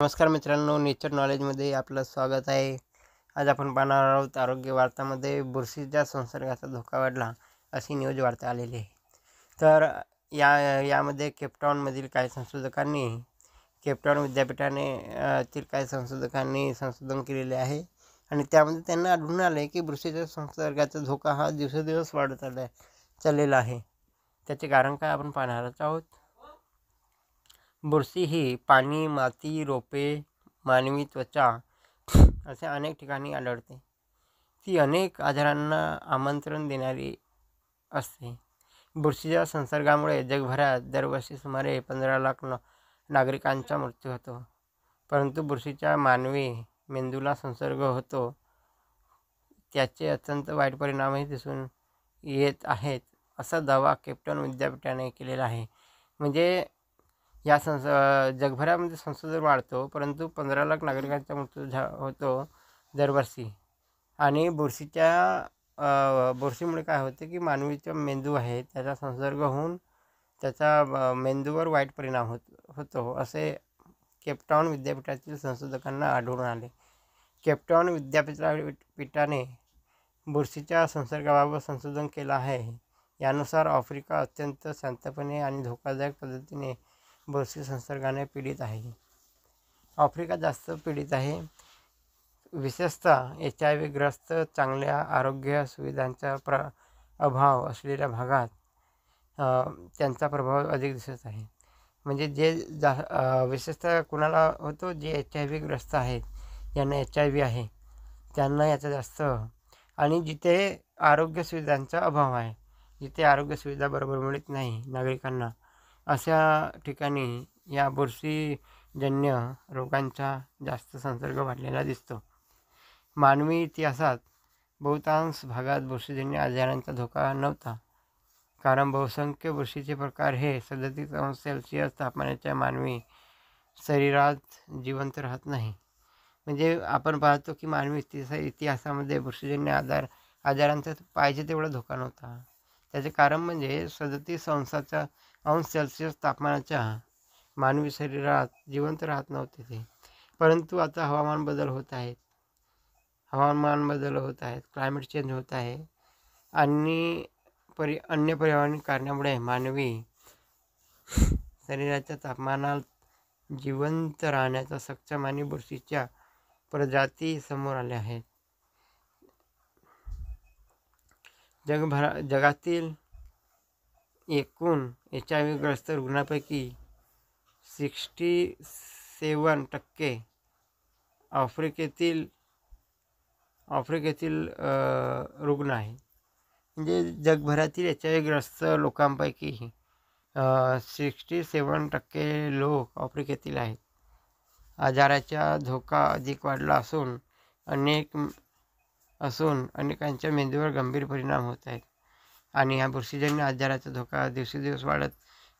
नमस्कार मित्रांनो, नेचर नॉलेजमध्ये आपलं स्वागत आहे. आज आपण पाहणार आहोत आरोग्य वार्तामध्ये बुरशीच्या संसर्गाचा धोका वाढला अशी न्यूज वार्ता आलेली आहे. तर यामध्ये केपटाऊनमधील काही संशोधकांनी केपटाऊन विद्यापीठाने तील काही संशोधकांनी संशोधन केलेले आहे आणि त्यामध्ये त्यांना आढळून आले की बुरशीच्या संसर्गाचा धोका हा दिवसेंदिवस वाढत चाललेला आहे. त्याचे कारण काय आपण पाहणारच आहोत. बुरशी ही पाणी, माती, रोपे, मानवी त्वचा अशा अनेक ठिकाणी आढळते. ती अनेक आजारांना आमंत्रण देणारी असते. बुरशीच्या संसर्गामुळे जगभरात दरवर्षी सुमारे 15 लाख नागरिकांचा मृत्यू होतो. परंतु बुरशीच्या मानवी मेंदूला संसर्ग होतो त्याचे अत्यंत वाईट परिणामही दिसून येत आहेत, असा दावा केपटाऊन विद्यापीठाने केलेला आहे. म्हणजे या जगभरामध्ये संसर्ग वाढतो, परंतु 15 लाख नागरिकांचा मृत्यू होतो दरवर्षी. आणि बुरशीमुळे काय होते की मानवीचा मेंदू आहे त्याचा संसर्ग होऊन त्याचा मेंदूवर वाईट परिणाम होतो असे केपटाऊन विद्यापीठातील संशोधकांना आढळून आले. केपटाऊन विद्यापीठाने बुरशीच्या संसर्गाबाबत संशोधन केलं आहे. यानुसार आफ्रिका अत्यंत शांतपणे आणि धोकादायक पद्धतीने बुरशी संसर्गाने पीडित आहे. आफ्रिका जास्त पीडित आहे. विशेषतः HIV ग्रस्त चांगल्या आरोग्य सुविधांचा अभाव असलेल्या भागात त्यांचा प्रभाव अधिक दिसत आहे. म्हणजे विशेषतः कुणाला होतो, जे HIV ग्रस्त आहेत, ज्यांना HIV आहे त्यांना याचा जास्त. आणि जिथे आरोग्य सुविधांचा अभाव आहे, जिथे आरोग्य सुविधा बरोबर मिळत नाही नागरिकांना, अशा ठिकाणी या बुरशीजन्य रोगांचा जास्त संसर्ग वाढलेला दिसतो. मानवी इतिहासात बहुतांश भागात बुरशीजन्य आजारांचा धोका नव्हता, कारण बहुसंख्य बुरशीचे प्रकार हे 37°C तापमानाच्या मानवी शरीरात जिवंत राहत नाही. म्हणजे आपण पाहतो की मानवी इतिहासामध्ये बुरशीजन्य आजारांचा पाहिजे तेवढा धोका नव्हता. त्याचे कारण म्हणजे 37°C तापमानाच्या मानवी शरीरात जिवंत राहत नव्हते ते. परंतु आता हवामान बदल होत आहेत, क्लायमेट चेंज होत आहे आणि अन्य पर्यावरणीय कारणामुळे मानवी शरीराच्या तापमानात जिवंत राहण्याचा सक्षम आणि बुरशीच्या प्रजाती समोर आल्या आहेत. जगातील एकूण HIV ग्रस्त रुग्णांपैकी 67% आफ्रिकेतील रुग्ण आहेत. म्हणजे जगभरातील HIV ग्रस्त लोकांपैकी 67% लोक आफ्रिकेतील आहेत. आजाराचा धोका अधिक वाढला असून अनेकांच्या मेंदूवर गंभीर परिणाम होत आहेत. आणि ह्या बुरशीजन्य आजाराचा धोका दिवसेंदिवस वाढत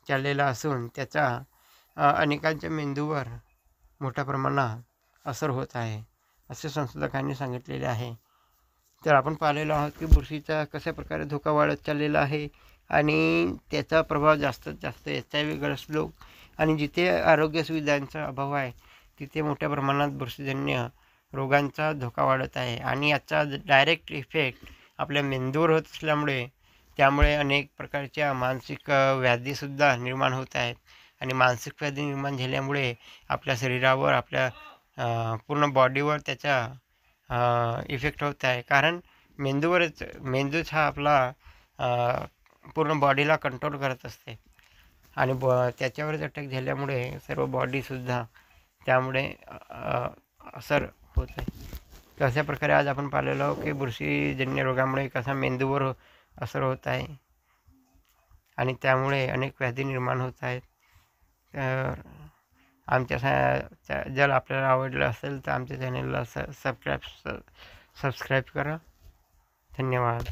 चाललेला असून त्याचा अनेकांच्या मेंदूवर मोठ्या प्रमाणात असर होत आहे, असे संशोधकांनी सांगितलेले आहे. तर आपण पाहिलेलो आहोत की बुरशीचा कशा प्रकारे धोका वाढत चाललेला आहे आणि त्याचा प्रभाव जास्तीत जास्त HIV ग्रस्त लोक आणि जिथे आरोग्य सुविधांचा अभाव आहे तिथे मोठ्या प्रमाणात बुरशीजन्य रोगांचा धोका वाढत आहे. आणि याचा डायरेक्ट इफेक्ट आपल्या मेंदूवर होत असल्यामुळे त्यामुळे अनेक प्रकारच्या मानसिक व्याधीसुद्धा निर्माण होत आहेत. आणि मानसिक व्याधी निर्माण झाल्यामुळे आपल्या शरीरावर, आपल्या पूर्ण बॉडीवर त्याचा इफेक्ट होत आहे. कारण मेंदूच हा आपला पूर्ण बॉडीला कंट्रोल करत असते आणि त्याच्यावरच अटॅक झाल्यामुळे सर्व बॉडीसुद्धा त्यामुळे असर होत आहे. तर अशा प्रकारे आज आपण पाहिलेलो आहोत की बुरशीजन्य रोगामुळे कसा मेंदूवर असर होत आहे आणि त्यामुळे अनेक व्याधी निर्माण होत आहेत. तर जर आपल्याला आवडलं असेल तर आमच्या चॅनलला सबस्क्राईब करा. धन्यवाद.